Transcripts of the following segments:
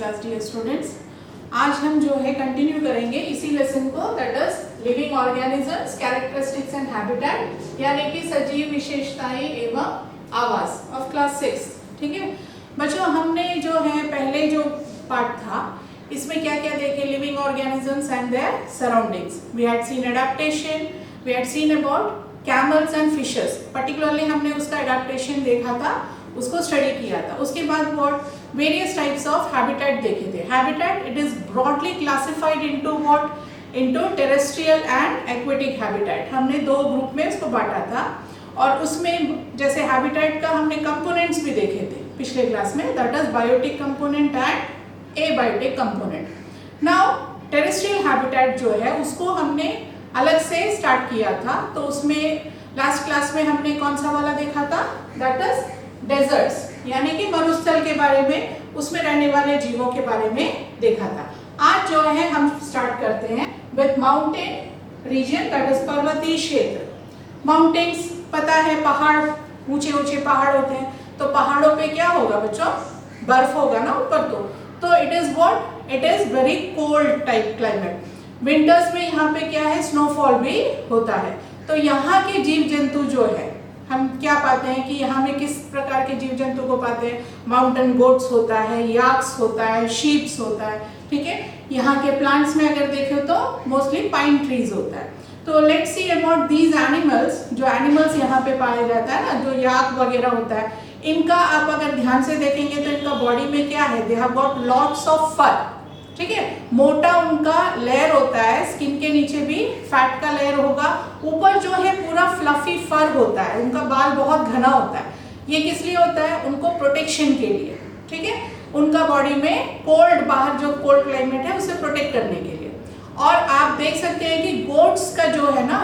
Class dear students. आज हम जो है कंटिन्यू करेंगे इसी लेसन को, that is living organisms, characteristics and habitat, यानी कि सजीव विशेषताएं एवं आवास ऑफ क्लास 6। ठीक है बच्चों, हमने जो है पहले जो पार्ट था इसमें क्या क्या देखे, living organisms and their surroundings. We had seen adaptation, we had seen about camels and fishes, particularly हमने उसका एडेप्टेशन देखा था, उसको स्टडी किया था। उसके बाद what various types of habitat देखे थे। Habitat it is broadly classified into what, into terrestrial and aquatic habitat. हमने दो ग्रुप में उसको बांटा था और उसमें जैसे हैबिटेट का हमने कंपोनेंट्स भी देखे थे पिछले क्लास में, that is biotic component and abiotic component. Now terrestrial habitat जो है उसको हमने अलग से स्टार्ट किया था, तो उसमें लास्ट क्लास में हमने कौन सा वाला देखा था, दैट इज डेजर्ट्स, यानी कि मरुस्थल के बारे में, उसमें रहने वाले जीवों के बारे में देखा था। आज जो है हम स्टार्ट करते हैं with mountain region, that is पर्वतीय क्षेत्र। माउंटेन्स पता है, पहाड़, ऊंचे ऊंचे पहाड़ होते हैं, तो पहाड़ों पे क्या होगा बच्चों, बर्फ होगा ना ऊपर। तो it is what, it is very cold type climate. Winters में यहाँ पे क्या है, स्नोफॉल भी होता है। तो यहाँ के जीव जंतु जो है, हम क्या पाते हैं कि यहाँ में किस प्रकार के जीव जंतु को पाते हैं, माउंटेन गोट्स होता है, याक्स होता है, शीप्स होता है। ठीक है, यहाँ के प्लांट्स में अगर देखें तो मोस्टली पाइन ट्रीज होता है। तो let's see about these animals. जो एनिमल्स यहाँ पे पाया जाता है ना, जो याक वगैरह होता है, इनका आप अगर ध्यान से देखेंगे तो इनका बॉडी में क्या है, they have got lots of fur. ठीक है, मोटा उनका लेयर होता है, स्किन के नीचे भी फैट का लेयर होगा, ऊपर जो है पूरा फ्लफी फर होता है, उनका बाल बहुत घना होता है। ये किस लिए होता है, उनको प्रोटेक्शन के लिए। ठीक है, उनका बॉडी में कोल्ड, बाहर जो कोल्ड क्लाइमेट है उसे प्रोटेक्ट करने के लिए। और आप देख सकते हैं कि गोट्स का जो है ना,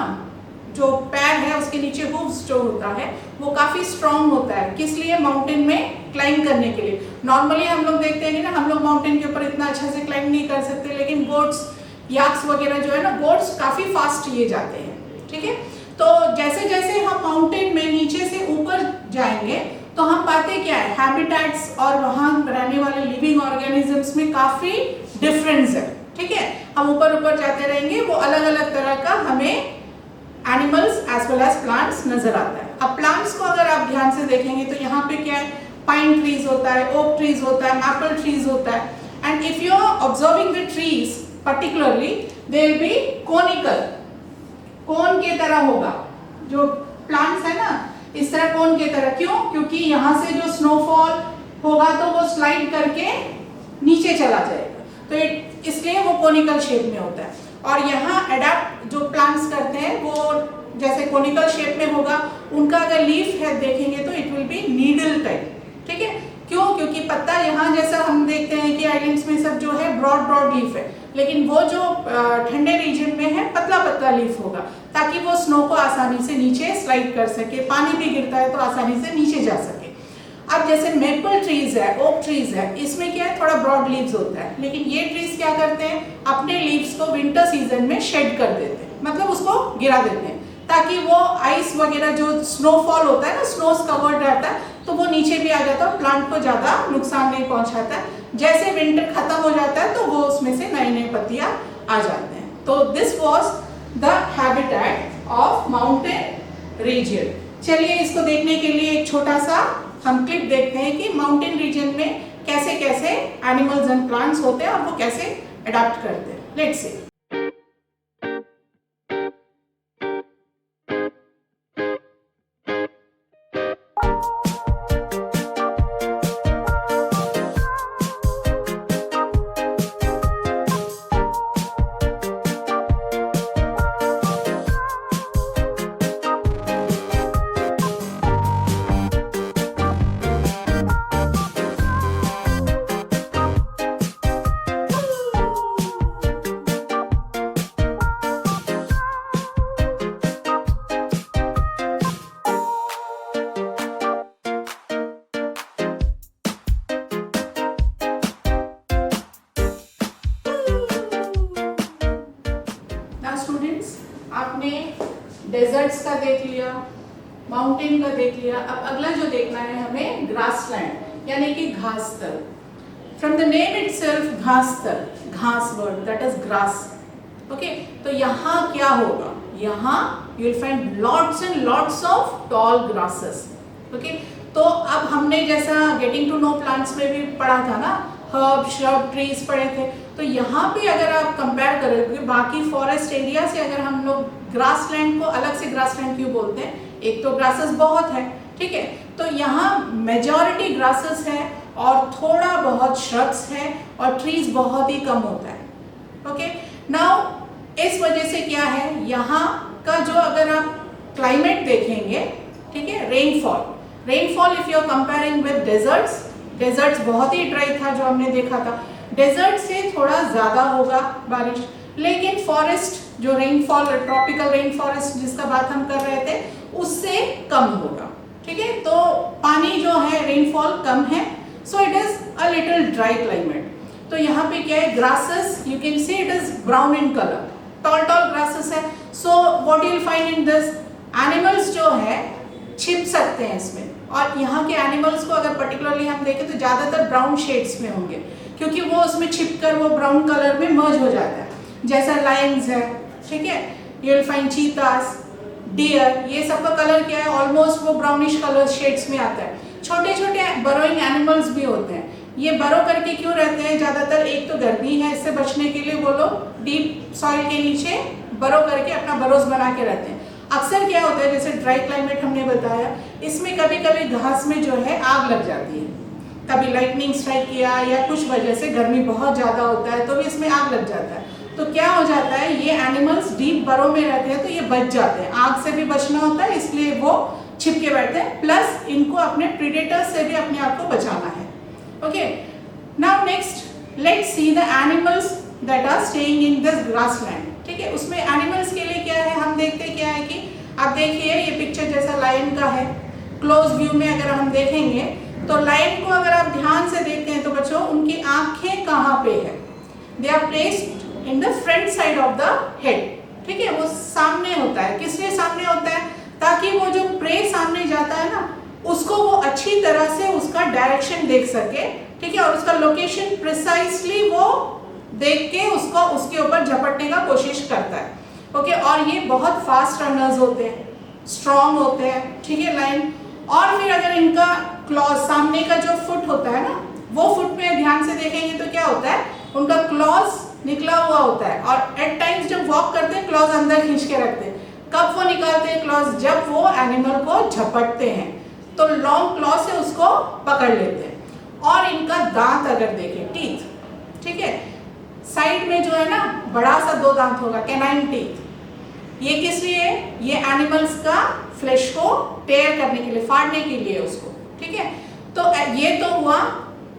जो पैर है उसके नीचे हूव्स जो होता है वो काफी स्ट्रांग होता है। किस लिए, माउंटेन में क्लाइंब करने के लिए। नॉर्मली हम लोग देखते हैं कि ना, हम लोग माउंटेन के ऊपर इतना अच्छा से क्लाइंब नहीं कर सकते, लेकिन गोट्स, याक्स वगैरह जो है ना, गोट्स काफी फास्ट ये जाते हैं। ठीक है, तो जैसे जैसे हम माउंटेन में नीचे से ऊपर जाएंगे तो हम पाते क्या है, हैबिटेट्स और वहां रहने वाले लिविंग ऑर्गेनिजम्स में काफी डिफरेंस है। ठीक है, हम ऊपर ऊपर जाते रहेंगे, वो अलग अलग तरह का हमें animals as well as plants नजर आता है। अब प्लांट्स को अगर आप ध्यान से देखेंगे तो यहाँ पे क्या है, पाइन ट्रीज होता है, ओक ट्रीज होता है, मैपल ट्रीज होता है। And if you are observing the trees particularly, they will be conical, cone के तरह होगा। जो प्लांट्स है ना, इस तरह कोन के तरह। क्यों, क्योंकि यहाँ से जो स्नोफॉल होगा तो वो स्लाइड करके नीचे चला जाएगा, तो इसलिए वो कोनिकल शेप में होता है। और यहाँ अडेप्ट जो प्लांट्स करते हैं वो जैसे कोनिकल शेप में होगा, उनका अगर लीफ है देखेंगे तो it will be needle type. ठीक है, क्यों, क्योंकि पत्ता यहाँ जैसा हम देखते हैं कि आइलैंड्स में सब जो है ब्रॉड ब्रॉड लीफ है, लेकिन वो जो ठंडे रीजन में है पतला पतला लीफ होगा, ताकि वो स्नो को आसानी से नीचे स्लाइड कर सके, पानी भी गिरता है तो आसानी से नीचे जा सके। अब जैसे मेपल ट्रीज है, ओक ट्रीज है, इसमें क्या है, थोड़ा ब्रॉड लीव्स होता है, लेकिन ये ट्रीज क्या करते हैं, अपने लीव्स को विंटर सीजन में शेड कर देते हैं, मतलब उसको गिरा देते हैं, ताकि वो आइस वगैरह जो स्नोफॉल होता है ना, स्नोस कवर्ड रहता है, तो वो नीचे भी आ जाता है, प्लांट को ज्यादा नुकसान नहीं पहुंचाता है। जैसे विंटर खत्म हो जाता है तो वो उसमें से नए नए पत्तियां आ जाते हैं। तो this was the habitat of mountain region. चलिए इसको देखने के लिए एक छोटा सा हम क्लिप देखते हैं कि माउंटेन रीजन में कैसे कैसे एनिमल्स एंड प्लांट्स होते हैं और वो कैसे अडॉप्ट करते हैं। Let's see. आपने डेजर्ट्स का देख लिया, माउंटेन का देख लिया। अब अगला जो देखना है हमें, ग्रासलैंड, यानी कि घास स्थल। फ्रॉम द नेम इटसेल्फ घासतर, घास word that is grass. Okay, तो यहाँ क्या होगा, यहाँ you will find lots and lots of tall grasses. Okay, तो अब हमने जैसा गेटिंग टू नो प्लांट्स में भी पढ़ा था ना, हर्ब श्रब ट्रीज पढ़े थे, तो यहाँ पे अगर आप कंपेयर करें, क्योंकि बाकी फॉरेस्ट एरिया से अगर हम लोग ग्रासलैंड को अलग से ग्रासलैंड क्यों बोलते हैं, एक तो ग्रासेस बहुत है, ठीक है, तो यहाँ मेजॉरिटी ग्रासेस है और थोड़ा बहुत श्रब्स है और ट्रीज बहुत ही कम होता है। ओके, नाउ इस वजह से क्या है, यहाँ का जो अगर आप क्लाइमेट देखेंगे, ठीक है, rainfall if you are comparing with deserts बहुत ही ड्राई था जो हमने देखा था, डेजर्ट से थोड़ा ज्यादा होगा बारिश, लेकिन फॉरेस्ट जो रेनफॉल, ट्रॉपिकल रेन फॉरेस्ट जिसका बात हम कर रहे थे, उससे कम होगा, ठीक है, तो पानी जो है रेनफॉल कम है, so it is a little dry climate. तो यहाँ पे क्या है, grasses you can see it is brown in colour, tall grasses है। So what you will find in this, animals जो है छिप सकते हैं इसमें, और यहाँ के एनिमल्स को अगर पर्टिकुलरली हम देखें तो ज्यादातर ब्राउन शेड्स में होंगे, क्योंकि वो उसमें छिपकर वो ब्राउन कलर में मर्ज हो जाता है, जैसा लायंस है, ठीक है, you will find cheetahs, deer, ये सबका कलर क्या है, ऑलमोस्ट वो ब्राउनिश कलर शेड्स में आता है। छोटे छोटे बरोइंग एनिमल्स भी होते हैं, ये बरो करके क्यों रहते हैं ज्यादातर, एक तो गर्मी है, इससे बचने के लिए वो लोग डीप सॉइल के नीचे बरो करके अपना बरोस बना के रहते हैं। अक्सर क्या होता है, जैसे ड्राई क्लाइमेट हमने बताया, इसमें कभी कभी घास में जो है आग लग जाती है, कभी लाइटनिंग स्ट्राइक किया या कुछ वजह से गर्मी बहुत ज्यादा होता है तो भी इसमें आग लग जाता है, तो क्या हो जाता है, ये एनिमल्स डीप बरो में रहते हैं तो ये बच जाते हैं, आग से भी बचना होता है इसलिए वो छिप के बैठते हैं, प्लस इनको अपने प्रीडेटर्स से भी अपने आप को बचाना है। Okay, now next let's see the animals that are staying in this grassland। ठीक है, उसमें एनिमल्स के लिए क्या है, हम देखते क्या है कि आप देखिए ये पिक्चर जैसा लायन का है, क्लोज व्यू में अगर हम देखेंगे तो लायन को अगर आप ध्यान से देखते हैं तो बच्चों उनकी आंखें कहाँ पे है, they are placed in the front side of the head, ठीक है, वो सामने होता है, किस लिए सामने होता है, ताकि वो जो प्रे सामने जाता है ना, उसको वो अच्छी तरह से उसका डायरेक्शन देख सके, ठीक है, और उसका लोकेशन प्रिसाइसली वो देख के उसको उसके ऊपर झपटने का कोशिश करता है। ओके, और ये बहुत फास्ट रनर्स होते हैं, स्ट्रॉन्ग होते हैं, ठीक है, लाइन, और फिर अगर इनका क्लॉज सामने का जो फुट होता है ना, वो फुट में ध्यान से देखेंगे तो क्या होता है, उनका क्लॉज निकला हुआ होता है, और एट टाइम्स जब वॉक करते हैं क्लॉज अंदर खींच के रखते हैं, कब वो निकालते हैं क्लॉज, जब वो एनिमल को झपटते हैं तो लॉन्ग क्लॉ से उसको पकड़ लेते हैं। और इनका दांत अगर देखें, टीथ, ठीक है, साइड में जो है ना बड़ा सा 2 दांत होगा, कैनाइन टीथ, ये किस लिए, ये एनिमल्स का फ्लेश को टेयर करने के लिए, फाड़ने के लिए उसको, ठीक है, तो ये तो हुआ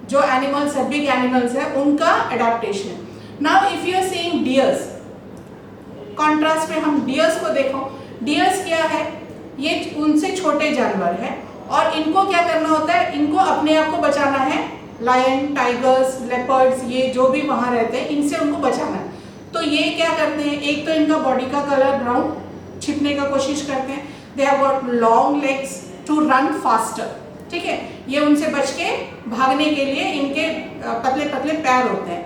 जो एनिमल्स है, बिग एनिमल्स है, उनका adaptation. Now if you are seeing deers, contrast में हम डियर्स को देखो, डियर्स क्या है, ये उनसे छोटे जानवर है और इनको क्या करना होता है, इनको अपने आप को बचाना है, लायन, टाइगर्स, लेपर्ड्स, ये जो भी वहां रहते हैं इनसे उनको बचाना है, तो ये क्या करते हैं, एक तो इनका बॉडी का कलर ब्राउन, छिपने का कोशिश करते हैं, they have got long legs to run faster, ठीक है, ये उनसे बच के भागने के लिए इनके पतले पतले पैर होते हैं,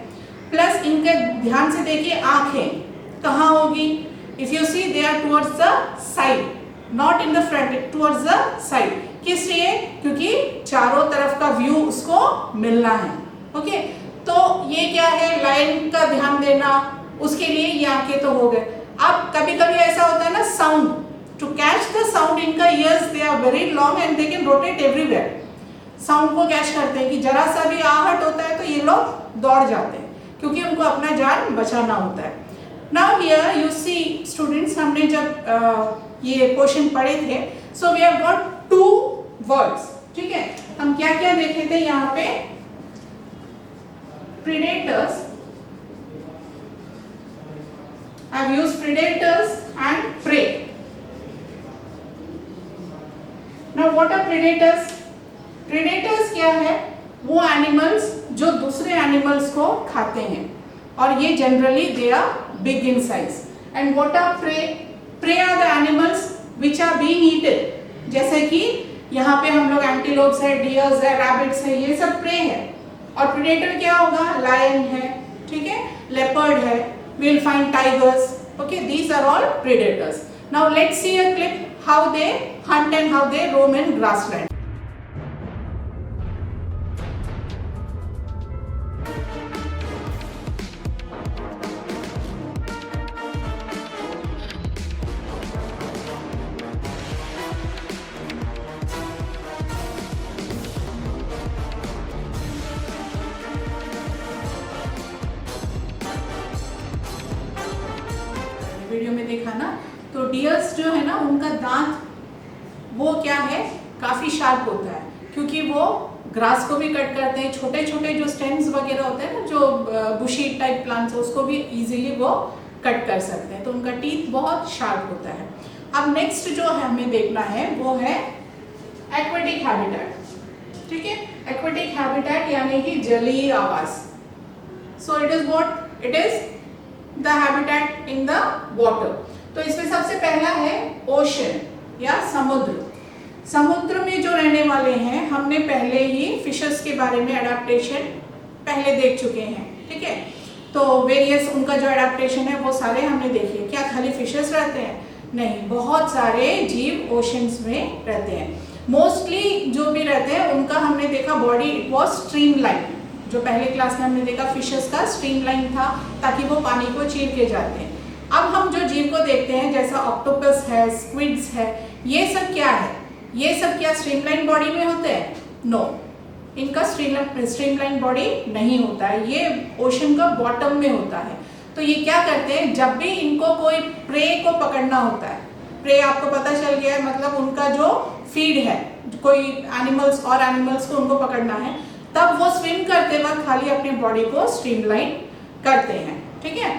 प्लस इनके ध्यान से देखिए आंखें कहाँ होगी, if you see they are towards the side, not in the front, towards the side, किस लिए, क्योंकि चारों तरफ का व्यू उसको मिलना है। ओके, तो ये क्या है, लाइन का ध्यान देना, उसके लिए ये आंखें तो हो गए। अब कभी कभी ऐसा होता है ना, sound, to catch the sound, इनका ears they are very long and they can rotate everywhere, sound को कैच करते हैं कि जरा सा भी आहट होता है तो ये लोग दौड़ जाते हैं, क्योंकि उनको अपना जान बचाना होता है। Now here you see students, हमने जब ये पोर्शन पढ़े थे, so we have got 2 words, ठीक है, हम क्या क्या देखे थे यहाँ पे, predators, I have used predators and prey. Now what are predators? Predators क्या है, वो एनिमल्स जो दूसरे एनिमल्स को खाते हैं, और ये generally they are big in size. And what are prey, prey are the animals which are being eaten, जैसे कि यहाँ पे हम लोग एंटीलोप्स है, डियर्स है, रैबिट्स है, ये सब प्रे है, और प्रेडेटर क्या होगा, लायन है, ठीक है, लेपर्ड है, we'll find tigers. Okay, these are all predators. Now let's see a clip how they hunt and how they roam in grassland. Video में देखा ना, तो डियर्स जो है ना उनका दांत वो क्या है, काफी शार्प होता है, क्योंकि वो ग्रास को भी कट करते हैं, छोटे छोटे जो स्टेम्स वगैरह होते हैं ना, जो बुशी टाइप प्लांट्स, उसको भी इजीली वो कट कर सकते हैं, तो उनका टीथ बहुत शार्प होता है। अब नेक्स्ट जो हमें देखना है वो है एक्वेटिक हैबिटेट, ठीक है, एक्वेटिक हैबिटेट यानी कि जलीय आवास। सो it is what, it is the habitat in the water. तो इसमें सबसे पहला है ओशन या समुद्र। समुद्र में जो रहने वाले हैं, हमने पहले ही फिशेस के बारे में एडेप्टेशन पहले देख चुके हैं, ठीक है, तो वेरियस उनका जो एडेप्टेशन है वो सारे हमने देखे। क्या खाली फिशेस रहते हैं? नहीं, बहुत सारे जीव ओशंस में रहते हैं। मोस्टली जो भी रहते हैं उनका हमने देखा बॉडी इट वाज स्ट्रीमलाइन, जो पहले क्लास में हमने देखा फिशेस का स्ट्रीमलाइन था, ताकि वो पानी को चीर के जाते हैं। अब हम जो जीव को देखते हैं, जैसा ऑक्टोपस है, स्क्विड्स है, ये सब क्या है, ये सब क्या स्ट्रीमलाइन बॉडी में होते हैं? नो, इनका स्ट्रीमलाइन बॉडी नहीं होता है, ये ओशन का बॉटम में होता है। तो ये क्या करते हैं, जब भी इनको कोई प्रे को पकड़ना होता है, प्रे आपको पता चल गया है, मतलब उनका जो फीड है, कोई एनिमल्स और एनिमल्स को उनको पकड़ना है, तब वो स्विम करते वक्त खाली अपने बॉडी को स्ट्रीमलाइन करते हैं, ठीक है।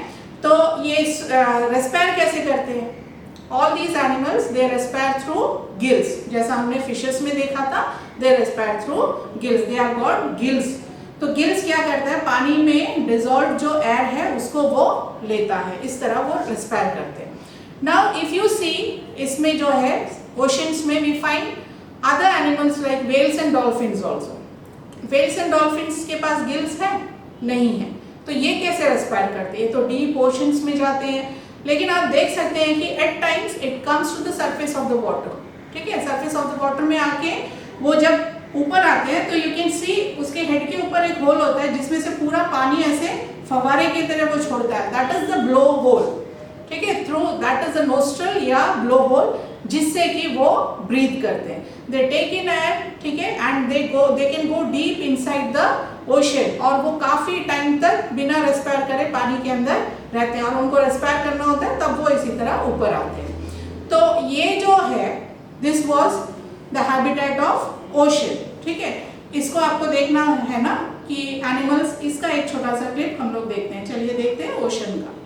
तो ये रेस्पायर कैसे करते हैं? All these animals they respire through gills, जैसा हमने फिशेस में देखा था, they respire through gills, they are got gills. तो गिल्स क्या करता है, पानी में डिसॉल्व जो एयर है उसको वो लेता है, इस तरह वो रेस्पायर करते हैं। नाउ इफ यू सी, इसमें जो है ओशंस में we find other animals like whales and dolphins also. Whales and dolphins के पास गिल्स है? नहीं है। तो ये कैसे रेस्पायर करते हैं? तो डीप ओशंस में जाते हैं, लेकिन आप देख सकते हैं कि at times it comes to the surface of the water, ठीक है, सरफेस ऑफ द वाटर में आके वो जब ऊपर आते हैं तो यू कैन सी उसके हेड के ऊपर एक होल होता है जिसमें से पूरा पानी ऐसे फव्वारे की तरह वो छोड़ता है, that is the blow hole, ठीक है, through that is the nostril या ब्लो होल, जिससे कि वो ब्रीथ करते हैं। दे टेक इन एयर, ठीक है, and they can go deep inside the ocean, और वो काफी टाइम तक बिना रेस्पायर करे पानी के अंदर रहते हैं, और उनको रेस्पायर करना होता है तब वो इसी तरह ऊपर आते हैं। तो ये जो है, this was the habitat of ocean, ठीक है। इसको आपको देखना है ना कि एनिमल्स, इसका एक छोटा सा क्लिप हम लोग देखते हैं। चलिए देखते हैं ओशन का।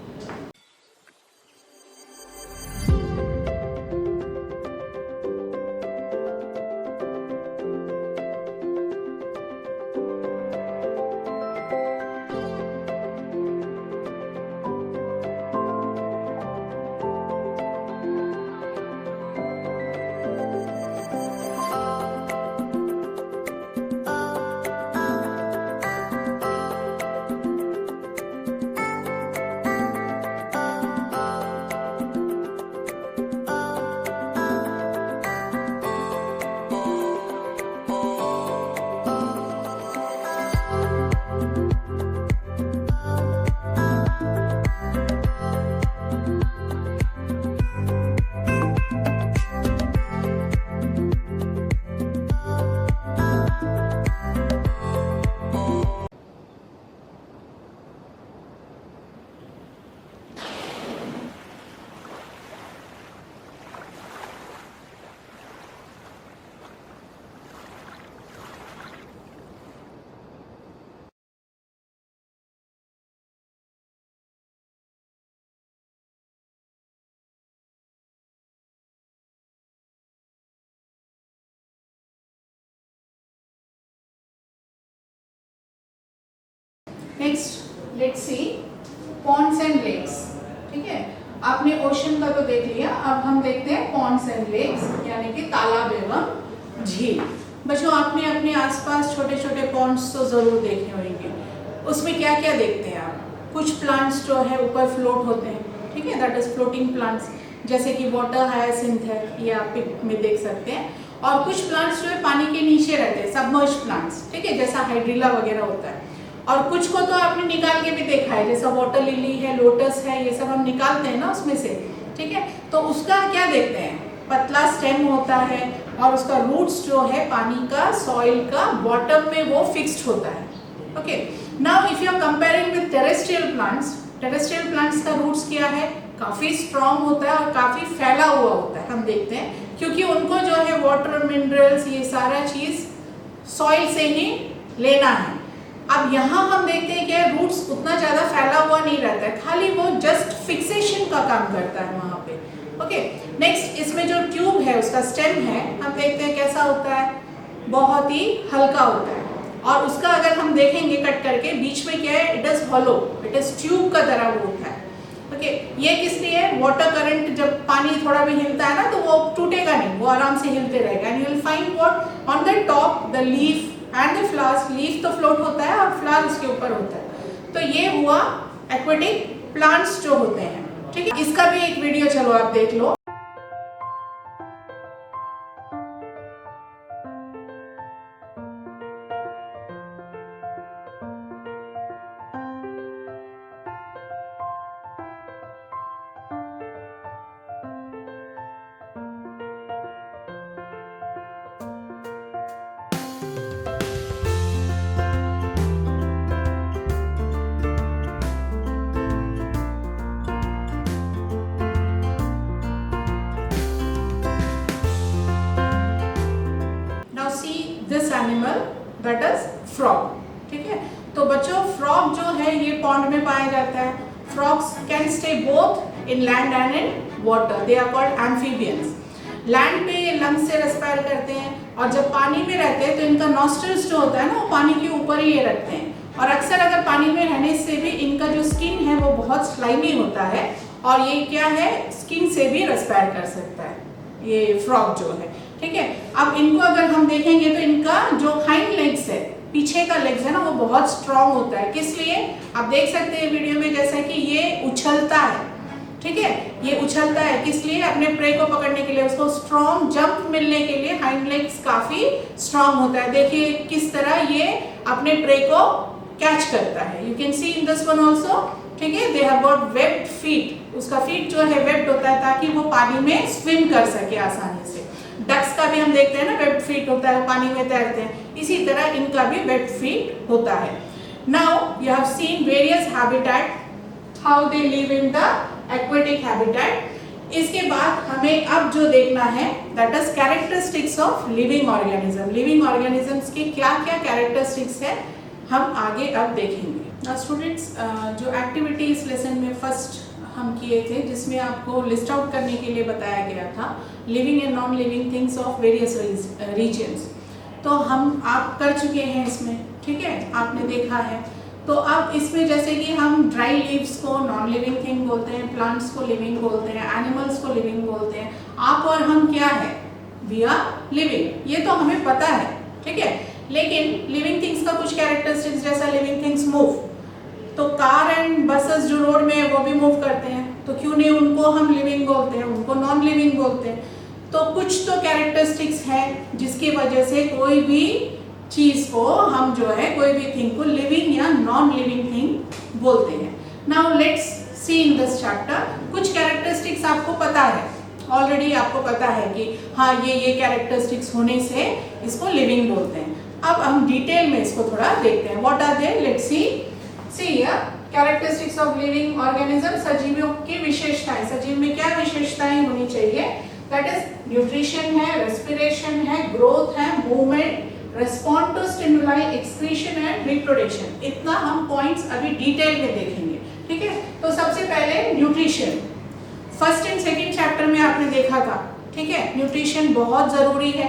Next let's see ponds and lakes, ठीक है। आपने ओशन का तो देख लिया, अब हम देखते हैं पॉन्ड्स एंड लेक्स, यानी कि तालाब एवं झील। बच्चों आपने अपने आसपास छोटे छोटे पॉन्ड्स तो ज़रूर देखे होंगे। उसमें क्या क्या देखते हैं आप? कुछ प्लांट्स जो है ऊपर फ्लोट होते हैं, ठीक है, दैट इज फ्लोटिंग प्लांट्स, जैसे कि वाटर हायासिंथ है, ये आप पिक में देख सकते हैं। और कुछ प्लांट्स जो है पानी के नीचे रहते हैं, सबमर्ज प्लांट्स, ठीक है, जैसा हाइड्रिला वगैरह होता है। और कुछ को तो आपने निकाल के भी देखा है, जैसा वाटर लिली है, लोटस है, ये सब हम निकालते हैं ना उसमें से, ठीक है। तो उसका क्या देखते हैं? पतला स्टेम होता है और उसका रूट्स जो है पानी का, सॉइल का बॉटम में वो फिक्स्ड होता है। Okay, now if you are comparing with terrestrial plants का रूट्स क्या है? काफी स्ट्रॉन्ग होता है और काफी फैला हुआ होता है, हम देखते हैं, क्योंकि उनको जो है वाटर, मिनरल्स, ये सारा चीज सॉइल से ही लेना है। अब यहाँ हम देखते हैं कि रूट्स उतना ज्यादा फैला हुआ नहीं रहता है, खाली वो जस्ट फिक्सेशन का काम करता है वहां पे। ओके, नेक्स्ट इसमें जो ट्यूब है, उसका स्टेम है, हम देखते हैं कैसा होता है, बहुत ही हल्का होता है। और उसका अगर हम देखेंगे कट करके, बीच में क्या है? It is hollow, it is tube का तरह वो होता है। ओके, ये किस लिए? वाटर करंट, जब पानी थोड़ा भी हिलता है ना तो वो टूटेगा नहीं, वो आराम से हिलते रहेगा। And you will find what on the top, the leaf and the flowers. Leaf तो फ्लोट होता है और फ्लावर उसके ऊपर होता है। तो ये हुआ एक्वेटिक प्लांट्स जो होते हैं, ठीक है। इसका भी एक वीडियो चलो आप देख लो। This animal that is frog, ठीक है। तो बच्चों फ्रॉग जो है ये पॉन्ड में पाया जाता है। Frogs can stay both in land and in water, they are called amphibians. Land पे ये लंग्स से रेस्पायर करते हैं और जब पानी में रहते हैं तो इनका नॉस्ट्रल्स जो होता है ना वो पानी के ऊपर ही ये रखते हैं। और अक्सर अगर पानी में रहने से भी इनका जो स्किन है वो बहुत स्लाइमी होता है और ये क्या है, स्किन से भी रेस्पायर कर सकता है ये फ्रॉग जो है, ठीक है। अब इनको अगर हम देखेंगे तो इनका जो हाइंड लेग्स है, पीछे का लेग्स है ना, वो बहुत स्ट्रॉन्ग होता है। किस लिए? आप देख सकते हैं वीडियो में, जैसा कि ये उछलता है, ठीक है, ये उछलता है किस लिए? अपने प्रे को पकड़ने के लिए। उसको स्ट्रॉन्ग जंप मिलने के लिए हाइंड लेग्स काफी स्ट्रॉन्ग होता है। देखिए किस तरह ये अपने प्रे को कैच करता है। You can C in this one also, ठीक है। They have got webbed feet, उसका फीट जो है वेब्ड होता है ताकि वो पानी में स्विम कर सके आसानी से। डक्स का भी हम देखते हैं ना, वेब्ड फीट होता है, पानी में तैरते हैं, इसी तरह इनका भी वेब्ड फीट होता है। Now you have seen various habitat, how they live in the aquatic habitat. इसके बाद हमें अब जो देखना है that is characteristics of living organism. Living organisms के क्या क्या कैरेक्टरिस्टिक्स है हम आगे अब देखेंगे। स्टूडेंट्स, जो एक्टिविटी इस लेसन में फर्स्ट हम किए थे, जिसमें आपको लिस्ट आउट करने के लिए बताया गया था living and non living things of various reasons, तो हम आप कर चुके हैं इसमें, ठीक है, आपने देखा है। तो अब इसमें जैसे कि हम ड्राई लीव्स को नॉन लिविंग थिंग बोलते हैं, प्लांट्स को लिविंग बोलते हैं, एनिमल्स को लिविंग बोलते हैं। आप और हम क्या है? वी आर लिविंग, ये तो हमें पता है, ठीक है। लेकिन लिविंग थिंग्स का कुछ कैरेक्टरिस्टिक्स, जैसा लिविंग थिंग्स मूव, तो कार एंड बसेस जो रोड में है वो भी मूव करते हैं, तो क्यों नहीं उनको हम लिविंग बोलते हैं, उनको नॉन लिविंग बोलते हैं। तो कुछ तो कैरेक्टरिस्टिक्स हैं जिसकी वजह से कोई भी चीज को हम जो है, कोई भी थिंग को लिविंग या नॉन लिविंग थिंग बोलते हैं। Now let's see in this chapter. कुछ कैरेक्टरिस्टिक्स आपको पता है, ऑलरेडी आपको पता है कि हाँ ये कैरेक्टरिस्टिक्स होने से इसको लिविंग बोलते हैं। अब हम डिटेल में इसको थोड़ा देखते हैं। What are they? Let's see here characteristics of living organism. सजीवों की विशेषताएं, सजीव में क्या विशेषताएं होनी चाहिए? दैट इज न्यूट्रिशन है, रेस्पिरेशन है, ग्रोथ है, movement, respond to stimuli, excretion and reproduction. इतना हम पॉइंट्स अभी डिटेल में देखेंगे, ठीक है। तो सबसे पहले nutrition, first and second chapter में आपने देखा था, ठीक है। न्यूट्रिशन बहुत जरूरी है,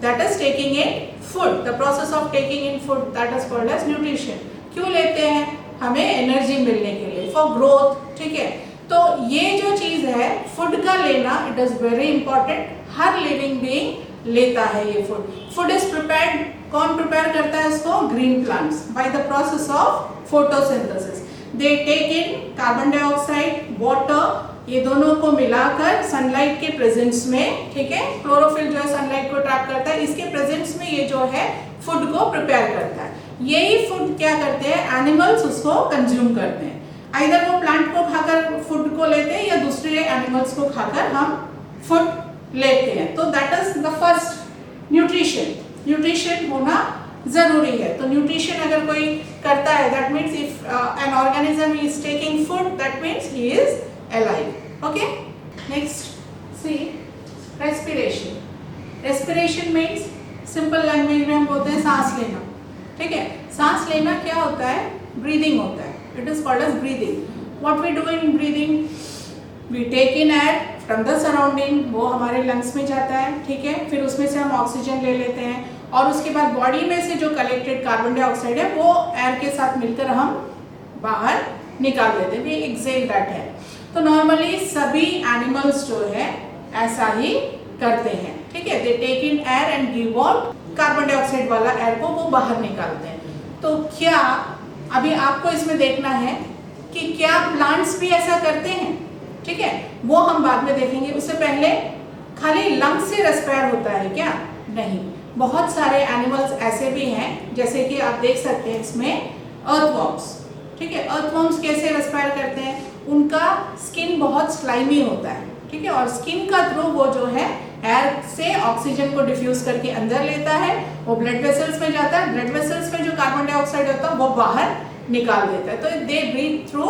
that is taking in food, the process of taking in food, that is called as nutrition. क्यों लेते हैं? हमें एनर्जी मिलने के लिए, फॉर ग्रोथ, ठीक है। तो ये जो चीज है फूड का लेना, इट इज वेरी इंपॉर्टेंट। हर लिविंग बीइंग लेता है ये फूड। फूड इज प्रिपेयर्ड, कौन प्रिपेयर करता है इसको? Green plants by the process of photosynthesis. They take in carbon dioxide, water, ये दोनों को मिलाकर सनलाइट के प्रेजेंस में, ठीक है, क्लोरोफिल जो है सनलाइट को ट्रैप करता है, इसके प्रेजेंस में ये जो है फूड को प्रिपेयर करता है। यही फूड क्या करते हैं? एनिमल्स उसको कंज्यूम करते हैं। आइदर वो प्लांट को खाकर फूड को लेते हैं या दूसरे एनिमल्स को खाकर हम फूड लेते हैं। तो that is the first nutrition. Nutrition होना जरूरी है। तो न्यूट्रिशन अगर कोई करता है, that means if an organism is taking food, that means he is alive. Okay, next see respiration. respiration means simple language में हम बोलते हैं सांस लेना, ठीक है। सांस लेना क्या होता है? breathing होता है। it is called as breathing. what we do in breathing? we take in air from the surrounding, वो हमारे लंग्स में जाता है, ठीक है, फिर उसमें से हम ऑक्सीजन ले लेते हैं और उसके बाद बॉडी में से जो कलेक्टेड कार्बन डाइऑक्साइड है वो एयर के साथ मिलकर हम बाहर निकाल देते हैं। we exhale that air. तो नॉर्मली सभी एनिमल्स जो है ऐसा ही करते हैं, ठीक है। They take in air and give out carbon dioxide वाला एयर को वो बाहर निकालते हैं। तो क्या अभी आपको इसमें देखना है कि क्या प्लांट्स भी ऐसा करते हैं, ठीक है, वो हम बाद में देखेंगे। उससे पहले खाली लंग्स से रेस्पायर होता है क्या? नहीं, बहुत सारे एनिमल्स ऐसे भी हैं, जैसे कि आप देख सकते हैं इसमें अर्थवॉर्म्स, ठीक है। अर्थवॉर्म्स कैसे रेस्पायर करते हैं? उनका स्किन बहुत स्लाइमी होता है, ठीक है, और स्किन का थ्रू वो जो है एयर से ऑक्सीजन को डिफ्यूज करके अंदर लेता है, वो ब्लड वेसल्स में जाता है, ब्लड वेसल्स में जो कार्बन डाइऑक्साइड होता है वो बाहर निकाल देता है। तो they breathe through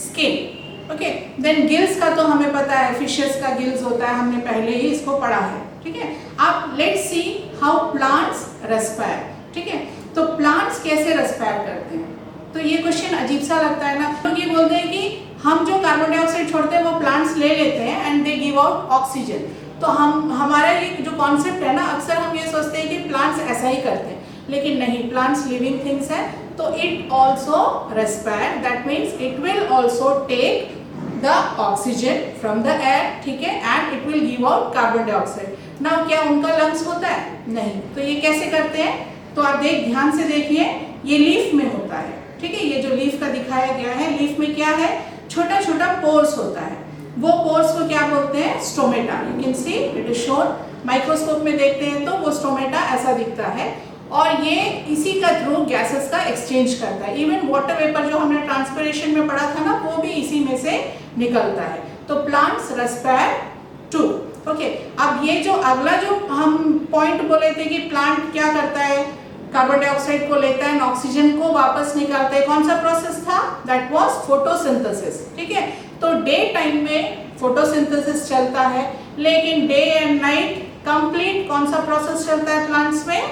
skin. Okay, then gills का तो हमें पता है, फिशेस का गिल्स होता है, हमने पहले ही इसको पढ़ा है, ठीक है। अब let's see how plants respire, ठीक है। तो प्लांट्स कैसे रेस्पायर करते हैं? तो ये क्वेश्चन अजीब सा लगता है ना, लोग ये बोलते हैं कि हम जो कार्बन डाइऑक्साइड छोड़ते हैं वो प्लांट्स ले लेते हैं and they give out oxygen. तो हमारा ये जो कॉन्सेप्ट है ना, अक्सर हम ये सोचते हैं कि प्लांट्स ऐसा ही करते हैं, लेकिन नहीं, प्लांट्स लिविंग थिंग्स है। तो it also respire, that means it will also take the oxygen from the air, ठीक है, and it will give out carbon dioxide. Now क्या उनका लंग्स होता है? नहीं। तो ये कैसे करते हैं? तो आप ध्यान से देखिए, ये लीफ में होता है, ठीक है। ये जो लीफ का दिखाया गया है, लीफ में क्या है? छोटा छोटा पोर्स होता है। वो पोर्स को क्या बोलते हैं? Stomata. You can see it is shown. Microscope में देखते हैं तो वो स्टोमेटा ऐसा दिखता है और ये इसी का थ्रू गैसेस का एक्सचेंज करता है। इवन वाटर वेपर जो हमने ट्रांसपिरेशन में पढ़ा था ना, वो भी इसी में से निकलता है। तो प्लांट्स रेस्पायर टू। ओके, अब ये जो अगला जो हम पॉइंट बोले थे कि प्लांट क्या करता है? कार्बन डाइऑक्साइड को लेता है, ऑक्सीजन को वापस निकालता है। कौन सा प्रोसेस था? दैट वाज फोटोसिंथेसिस, ठीक है। तो डे टाइम में फोटोसिंथेसिस चलता है, लेकिन डे एंड नाइट कंप्लीट कौन सा प्रोसेस चलता है प्लांट्स में?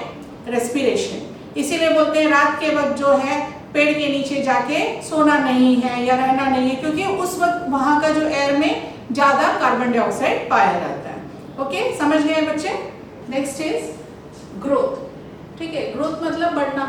रेस्पिरेशन। इसीलिए बोलते हैं रात के वक्त जो है पेड़ के नीचे जाके सोना नहीं है या रहना नहीं है, क्योंकि उस वक्त वहां का जो एयर में ज्यादा कार्बन डाइऑक्साइड पाया जाता है। ओके, समझ गए बच्चे? नेक्स्ट इज ग्रोथ, ठीक है। ग्रोथ मतलब बढ़ना।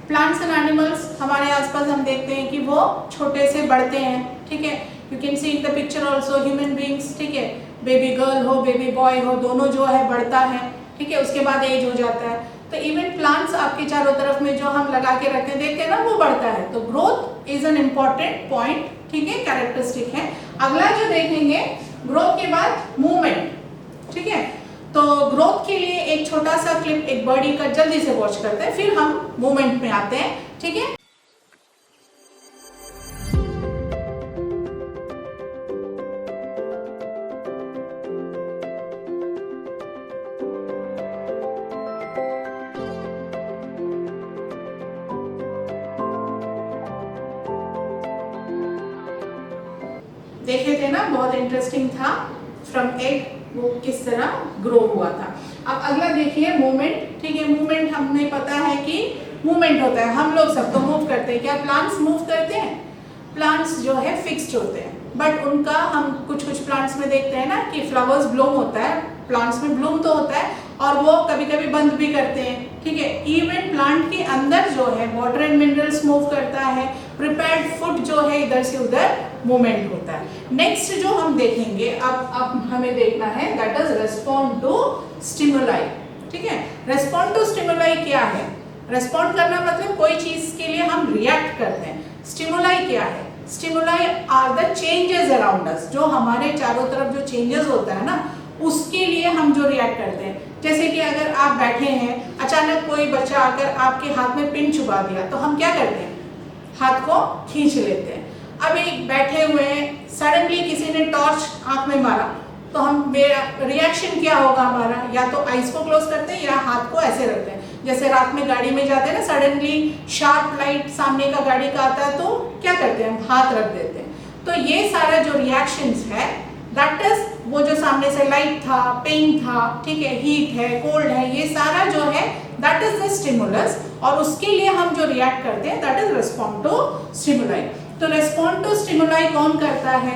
प्लांट्स एंड एनिमल्स हमारे आसपास हम देखते हैं कि वो छोटे से बढ़ते हैं, ठीक है। You can C in the picture also human beings, ठीक है। बेबी गर्ल हो, बेबी बॉय हो, दोनों जो है बढ़ता है, ठीक है। उसके बाद एज हो जाता है। तो इवन प्लांट्स आपके चारों तरफ में जो हम लगा के रखते हैं, देखते हैं ना, वो बढ़ता है। तो growth is an important point, ठीक है, कैरेक्टरिस्टिक है। अगला जो देखेंगे, ग्रोथ के बाद मूवमेंट, ठीक है। तो ग्रोथ के लिए एक छोटा सा क्लिप एक बर्डी का जल्दी से वॉच करते हैं, फिर हम मूवमेंट में आते हैं, ठीक है। देखे थे ना, बहुत इंटरेस्टिंग था। फ्रॉम एग वो किस तरह ग्रो हुआ था। अब अगला देखिए मूवमेंट, ठीक है। मूवमेंट हमें पता है कि मूवमेंट होता है, हम लोग सब तो मूव करते हैं। क्या प्लांट्स मूव करते हैं? प्लांट्स जो है फिक्स्ड होते हैं, बट उनका हम कुछ कुछ प्लांट्स में देखते हैं ना कि फ्लावर्स ब्लूम होता है, प्लांट्स में ब्लूम तो होता है और वो कभी कभी बंद भी करते हैं, ठीक है। इवन प्लांट के अंदर जो है वाटर एंड मिनरल्स मूव करता है, प्रिपेयर्ड फूड जो है इधर से उधर मूवमेंट होता है। नेक्स्ट जो हम देखेंगे अब हमें देखना है that is respond to stimuli, ठीक है। रेस्पॉन्ड टू स्टिमुलाई क्या है? रेस्पॉन्ड करना मतलब कोई चीज के लिए हम रिएक्ट करते हैं। स्टिमुलाई क्या है? Stimuli are the changes around us, जो हमारे चारों तरफ जो चेंजेस होता है ना उसके लिए हम जो रिएक्ट करते हैं। जैसे कि अगर आप बैठे हैं, अचानक कोई बच्चा आकर आपके हाथ में पिन चुबा दिया तो हम क्या करते हैं? हाथ को खींच लेते हैं। अब एक बैठे हुए हैं, सडनली किसी ने टॉर्च आंख में मारा तो हम रिएक्शन क्या होगा हमारा? या तो आईज को क्लोज करते हैं या हाथ को ऐसे रखते हैं। जैसे रात में गाड़ी में जाते हैं ना, सडनली शार्प लाइट सामने का गाड़ी का आता है तो क्या करते हैं? हम हाथ रख देते हैं। तो ये सारा जो रिएक्शंस है दैट इज वो जो सामने से लाइट था, पेन था, ठीक है, हीट है, कोल्ड है, ये सारा जो है दैट इज द स्टिमुलस, और उसके लिए हम जो रिएक्ट करते हैं that is respond to stimuli. तो रिस्पॉन्ड टू स्टिमुलाई कौन करता है?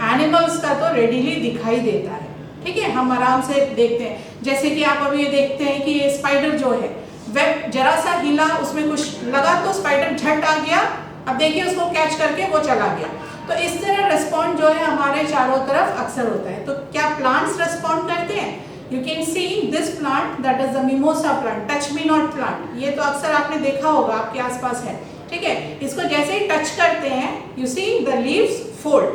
एनिमल्स का तो रेडीली दिखाई देता है, ठीक है, हम आराम से देखते हैं। जैसे कि आप अभी ये देखते हैं कि ये स्पाइडर जो है वेब जरा सा हिला, उसमें कुछ लगा तो स्पाइडर झट आ गया, अब देखिए उसको कैच करके वो चला गया। तो इस तरह रिस्पॉन्ड जो है हमारे चारों तरफ अक्सर होता है। तो क्या प्लांट्स रिस्पॉन्ड करते हैं? You can see this plant that is the mimosa plant, touch me not plant. ये तो अक्सर आपने देखा होगा, आपके आसपास है, ठीक है। इसको जैसे ही टच करते हैं you see the leaves fold,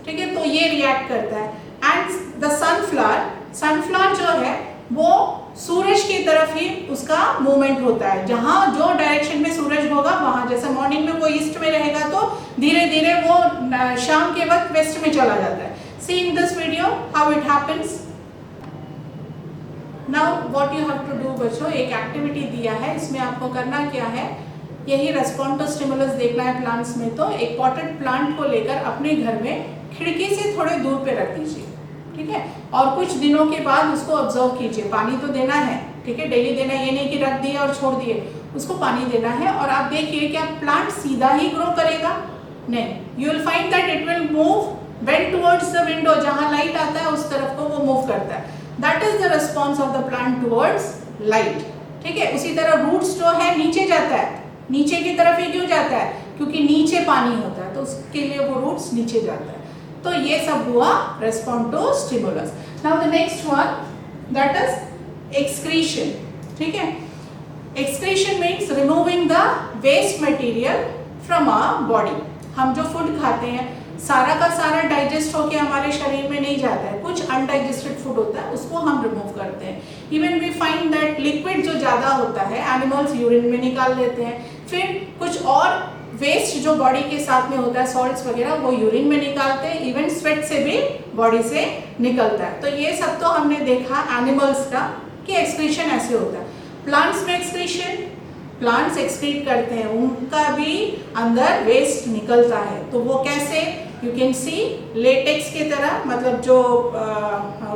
ठीक है, तो ये रिएक्ट करता है। एंड द सनफ्लावर जो है वो सूरज की तरफ ही उसका मूवमेंट होता है। जहां जो डायरेक्शन में सूरज होगा वहां, जैसे मॉर्निंग में वो ईस्ट में रहेगा तो धीरे धीरे वो शाम के वक्त वेस्ट में चला जाता है। See in this video how it happens. Now what you have to do बच्चों, एक एक्टिविटी दिया है, इसमें आपको करना क्या है, यही रेस्पॉन्ड टू स्टिमुलस देखना है प्लांट्स में। तो एक पॉटेड प्लांट को लेकर अपने घर में खिड़की से थोड़े दूर पे रख दीजिए, ठीक है, और कुछ दिनों के बाद उसको ऑब्जर्व कीजिए। पानी तो देना है, ठीक है, डेली देना, ये नहीं कि रख दिए और छोड़ दिए, उसको पानी देना है। और आप देखिए क्या प्लांट सीधा ही ग्रो करेगा? नहीं, you will find that it will move when towards the window, जहां लाइट आता है उस तरफ को वो मूव करता है। That is the response of the plant towards light, ठीक है। उसी तरह रूट्स जो है नीचे जाता है, नीचे की तरफ ही क्यों जाता है? क्योंकि नीचे पानी होता है, तो उसके लिए वो रूट्स नीचे जाता है। तो ये सब हुआ respond to stimulus. Now the next one that is excretion, ठीक है। Excretion means removing the waste material from our body. हम जो फूड खाते हैं सारा का सारा डाइजेस्ट होके हमारे शरीर में नहीं जाता है, कुछ अनडाइजेस्टेड फूड होता है, उसको हम रिमूव करते हैं। Even we find that liquid जो ज़्यादा होता है एनिमल्स यूरिन में निकाल लेते हैं। फिर कुछ और वेस्ट जो बॉडी के साथ में होता है, सॉल्ट्स वगैरह, वो यूरिन में निकालते हैं। इवन स्वेट से भी बॉडी से निकलता है। तो ये सब तो हमने देखा एनिमल्स का कि एक्सक्रीशन ऐसे होता है। प्लांट्स में एक्सक्रीशन, प्लांट्स एक्सक्रीट करते हैं, उनका भी अंदर वेस्ट निकलता है। तो वो कैसे? यू कैन सी लेटेक्स की तरह, मतलब जो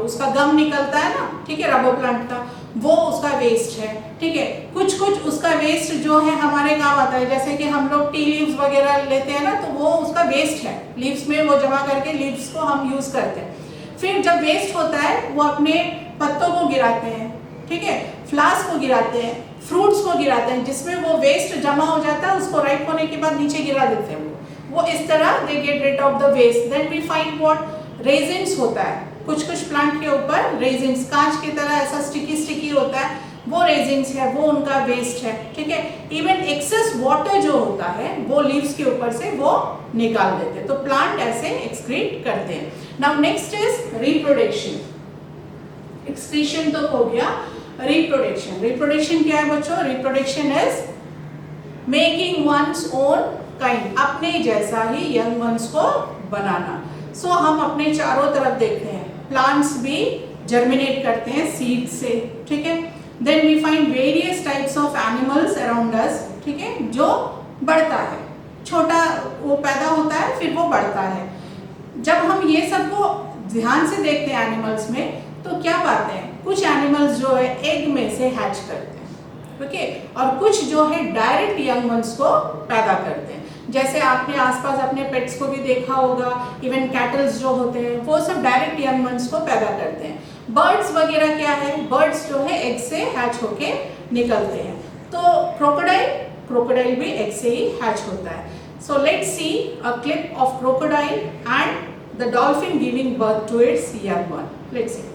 उसका गम निकलता है ना, ठीक है, रबर प्लांट का, वो उसका वेस्ट है, ठीक है। कुछ कुछ उसका वेस्ट जो है हमारे काम आता है, जैसे कि हम लोग टी लीव्स वगैरह लेते हैं ना, तो वो उसका वेस्ट है, लीव्स में वो जमा करके लीव्स को हम यूज करते हैं। फिर जब वेस्ट होता है वो अपने पत्तों को गिराते हैं, ठीक है, फ्लावर्स को गिराते हैं, फ्रूट्स को गिराते हैं, जिसमें वो वेस्ट जमा हो जाता है, उसको राइप होने के बाद नीचे गिरा देते हैं। वो इस तरह they get rid of the waste. Then we find what resins होता है, कुछ कुछ प्लांट के ऊपर रेजिन्स कांच की तरह ऐसा स्टिकी स्टिकी होता है, वो रेजिन्स है, वो उनका वेस्ट है, ठीक है। इवन एक्सेस वाटर जो होता है वो लीव्स के ऊपर से वो निकाल देते हैं। तो प्लांट ऐसे एक्सक्रीट करते हैं। Now next is reproduction. Excretion तो हो गया, रिप्रोडक्शन। रिप्रोडक्शन क्या है बच्चों? Reproduction is making one's own kind, अपने जैसा ही यंग वंस को बनाना। सो हम अपने चारों तरफ देखते हैं प्लांट्स भी जर्मिनेट करते हैं सीड से, ठीक है। Then we find various types of animals around us, ठीक है, जो बढ़ता है, छोटा वो पैदा होता है फिर वो बढ़ता है। जब हम ये सब को ध्यान से देखते हैं एनिमल्स में, तो क्या पाते हैं? कुछ एनिमल्स जो है एग में से हैच करते हैं, ओके, और कुछ जो है डायरेक्ट यंग वंस को पैदा करते हैं। जैसे आपने आसपास अपने पेट्स को भी देखा होगा, इवन कैटल्स जो होते हैं वो सब डायरेक्ट यंग वंस को पैदा करते हैं। बर्ड्स वगैरह क्या है, बर्ड्स जो है एग से हैच होके निकलते हैं। तो क्रोकोडाइल भी एग से ही हैच होता है। So let's see a clip of crocodile and the dolphin giving birth to its young one. Let's see.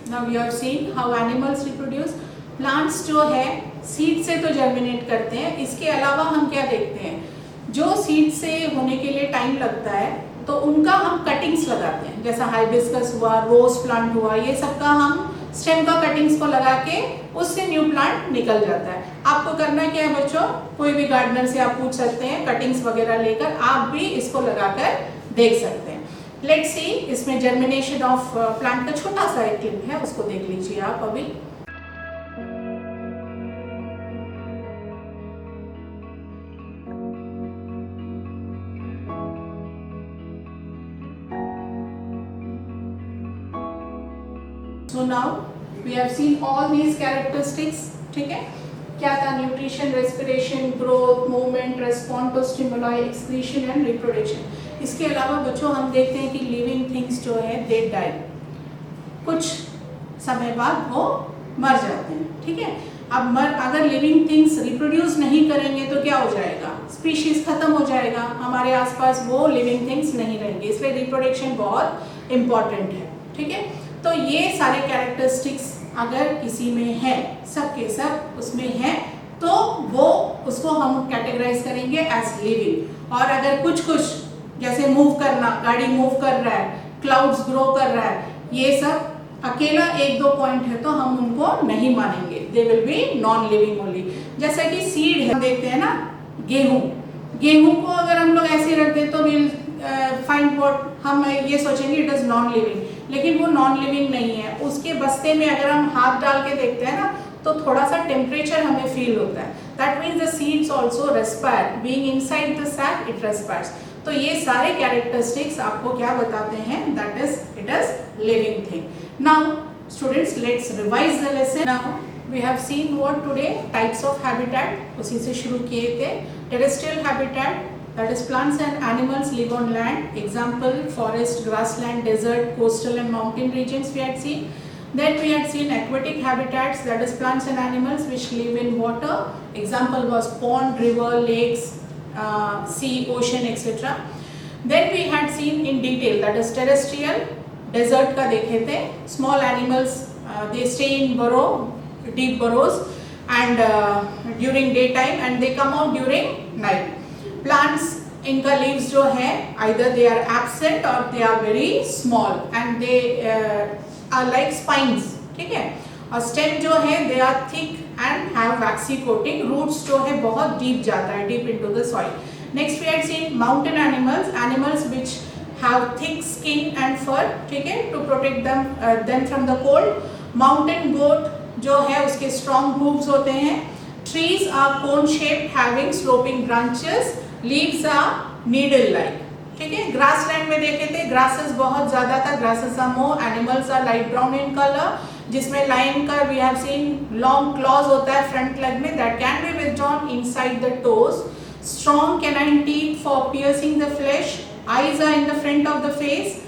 Now we have seen how animals reproduce. Plants जो है सीड से तो जर्मिनेट करते हैं, इसके अलावा हम क्या देखते हैं, जो सीड से होने के लिए टाइम लगता है तो उनका हम कटिंग्स लगाते हैं, जैसा हाइबिस्कस हुआ, रोज प्लांट हुआ, ये सबका हम स्टेम का कटिंग्स को लगा के उससे न्यू प्लांट निकल जाता है। आपको करना क्या है बच्चों, कोई भी गार्डनर से आप पूछ सकते हैं, कटिंग्स वगैरह लेकर आप भी इसको लगाकर देख सकते हैं। लेट्स सी, इसमें जर्मिनेशन ऑफ प्लांट का छोटा सा एक क्लिप है, उसको देख लीजिए आप अभी। So now we have seen all these characteristics, ठीक है, क्या था, nutrition, respiration, growth, movement, respond to stimuli, excretion and reproduction. इसके अलावा बच्चों हम देखते हैं कि लिविंग थिंग्स जो है दे डाई, कुछ समय बाद वो मर जाते हैं, ठीक है। अब अगर लिविंग थिंग्स रिप्रोड्यूस नहीं करेंगे तो क्या हो जाएगा, स्पीशीज खत्म हो जाएगा, हमारे आसपास वो लिविंग थिंग्स नहीं रहेंगे, इसलिए रिप्रोडक्शन बहुत इंपॉर्टेंट है, ठीक है। तो ये सारे कैरेक्टरिस्टिक्स अगर किसी में है, सब के सब उसमें है, तो वो उसको हम कैटेगराइज करेंगे एज लिविंग। और अगर कुछ जैसे मूव करना, गाड़ी मूव कर रहा है, क्लाउड्स ग्रो कर रहा है, ये सब अकेला एक दो पॉइंट है तो हम उनको नहीं मानेंगे, दे will B non living only. जैसा कि सीड है, देखते हैं ना, गेहूं को अगर हम लोग ऐसे रख दे तो विल फाइंड व्हाट, हम ये सोचेंगे इट इज नॉन लिविंग, लेकिन वो नॉन लिविंग नहीं है। उसके बस्ते में अगर हम हाथ डाल के देखते हैं ना तो थोड़ा सा टेम्परेचर हमें फील होता है, that means the seeds also respire, being inside the sac it respires. तो ये सारे कैरेक्टरिस्टिक्स आपको क्या बताते हैं, that is it is living thing. Now students, let's revise the lesson. Now we have seen what today, types of habitat, उसी से शुरू किए थे। Terrestrial habitat, that is plants and animals live on land, example forest, grassland, desert, coastal and mountain regions we had seen. Then we had seen aquatic habitats, that is plants and animals which live in water, example was pond, river, lakes, sea, ocean, etc. Then we had seen in detail, that is terrestrial, desert का देखे थे, small animals they stay in burrow, deep burrows, and during daytime and they come out during night. Plants, इनका leaves जो है either they are absent or they are very small and they are like spines, ठीक है। और stem जो है they are thick and have waxy coating, roots जो है बहुत deep जाता है, deep into the soil. Next we had seen mountain animals, animals which have thick skin and fur, ठीक है, to protect them from the cold. Mountain goat जो है उसके strong hooves होते हैं. Trees are cone shaped having sloping branches. Leaves are needle like, ठीक है। Grassland में देखे थे, grasses बहुत ज़्यादा था, grasses are more, animals are light brown in color, जिसमें lion का we have seen long claws होता है front leg में, that can be withdrawn inside the toes. Strong canine teeth for piercing the flesh. Eyes are in the front of the face.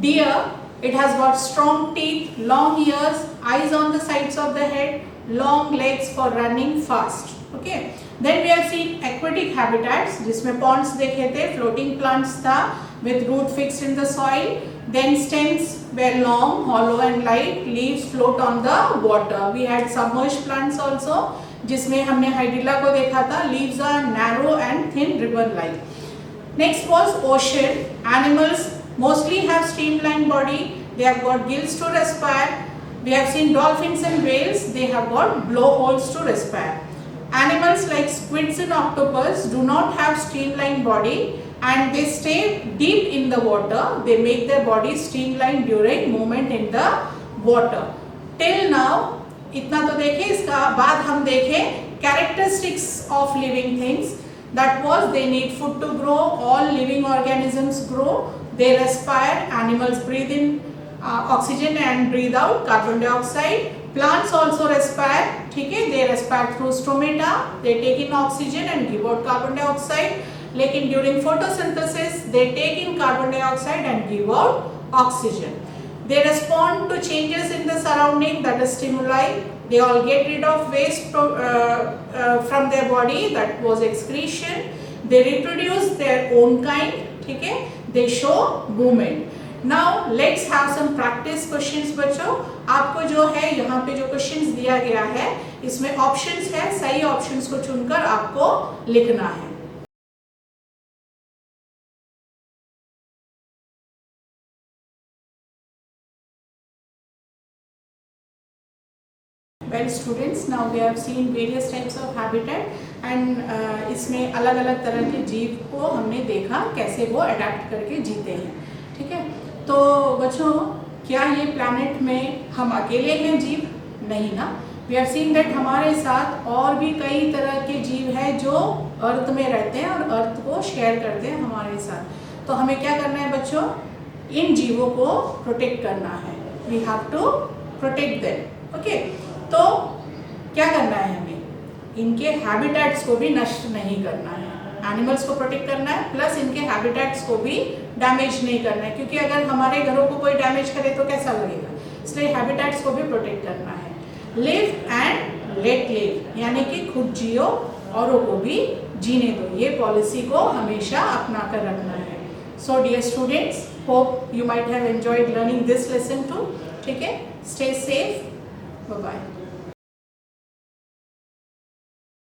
Deer, it has got strong teeth, long ears, eyes on the sides of the head, long legs for running fast. Okay. Then we have seen aquatic habitats, जिसमें ponds देखे थे, floating plants था with root fixed in the soil. Then stems were long, hollow and light. Leaves float on the water. We had submerged plants also, जिसमें हमने hydrilla को देखा था. Leaves are narrow and thin ribbon-like. Next was ocean. Animals mostly have streamlined body. They have got gills to respire. We have seen dolphins and whales. They have got blowholes to respire. Animals like squids and octopus do not have streamlined body and they stay deep in the water. They make their body streamlined during movement in the water. Till now, इतना तो देखें, इसका बाद हम देखें characteristics of living things. That was they need food to grow, all living organisms grow, they respire, animals breathe in oxygen and breathe out carbon dioxide. Plants also respire, ठीक है, they respire through stomata, they take in oxygen and give out carbon dioxide. लेकिन during photosynthesis they take in carbon dioxide and give out oxygen. They respond to changes in the surrounding, that is stimuli. They all get rid of waste from their body, that was excretion. They reproduce their own kind, ठीक है, they show movement. Now let's have some practice questions बच्चों. आपको जो है यहाँ पे जो questions दिया गया है इसमें ऑप्शंस है, सही ऑप्शंस को चुनकर आपको लिखना है. Well students, now we have seen various types of habitat and इसमें अलग अलग तरह के जीव को हमने देखा कैसे वो अडेप्ट करके जीते हैं. ठीक है, तो बच्चों क्या ये प्लैनेट में हम अकेले हैं जीव? नहीं ना. वी हैव सीन दैट हमारे साथ और भी कई तरह के जीव हैं जो अर्थ में रहते हैं और अर्थ को शेयर करते हैं हमारे साथ. तो हमें क्या करना है बच्चों? इन जीवों को प्रोटेक्ट करना है. We have to protect them. Okay, तो क्या करना है हमें? इनके हैबिटेट्स को भी नष्ट नहीं करना है. एनिमल्स को प्रोटेक्ट करना है प्लस इनके हैबिटेट्स को भी डैमेज नहीं करना है, क्योंकि अगर हमारे घरों को कोई डैमेज करे तो कैसा लगेगा. इसलिए हैबिटेट्स को भी प्रोटेक्ट करना है. लिव एंड लेट लिव, यानी कि खुद जियो औरों को भी जीने दो. ये पॉलिसी को हमेशा अपना कर रखना है. So dear students, hope you might have enjoyed learning this lesson too. ठीक है, स्टे सेफ, बाय बाय.